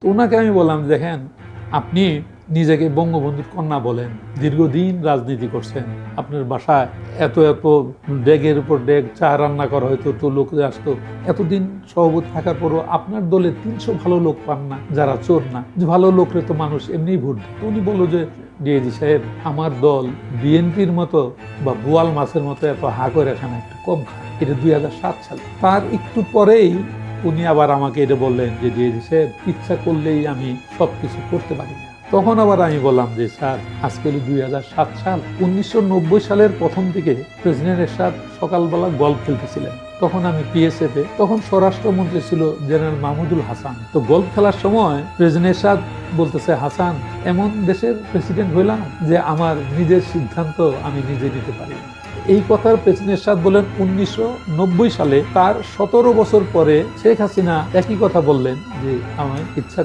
ওনাকে আমি বললাম, দেখেন আপনি নিজেকে বঙ্গবন্ধুর কন্যা বলেন, দীর্ঘদিন রাজনীতি করছেন, আপনার বাসায় এত এত ডেগের উপর ডেগ চা রান্না করা হয়তো, তো লোক আসতো, এতদিন সভাপতি থাকার পরও আপনার দলে 300 ভালো লোক পান না যারা চোর না, যে ভালো লোকরে তো মানুষ এমনিই ভোট দেয়। উনি বললো যে ডিএজি সাহেব, আমার দল বিএনপির মতো বা বোয়াল মাছের মতো এত হা করে এখানে একটু কম খায়। এটা 2007 সালে। তার একটু পরেই উনি আবার আমাকে এটা বললেন যে ডিএজি সাহেব, ইচ্ছা করলেই আমি সবকিছু করতে পারি না। তখন আবার আমি বললাম যে স্যার, আজকে 2007 সাল, 1990 সালের প্রথম দিকে প্রেসিডেন্ট এরশাদ সকালবেলা গল্ফ খেলতেছিলেন। তখন আমি পিএসএতে, তখন স্বরাষ্ট্রমন্ত্রী ছিল জেনারেল মাহমুদুল হাসান। তো গল্ফ খেলার সময় প্রেসিডেন্ট এরশাদ বলতেছে, হাসান, এমন দেশের প্রেসিডেন্ট হইলাম যে আমার নিজের সিদ্ধান্ত আমি নিজে নিতে পারি। এই কথার প্রেসিডেন্ট এরশাদ বলেন 1990 সালে, তার 17 বছর পরে শেখ হাসিনা একই কথা বললেন যে আমার ইচ্ছা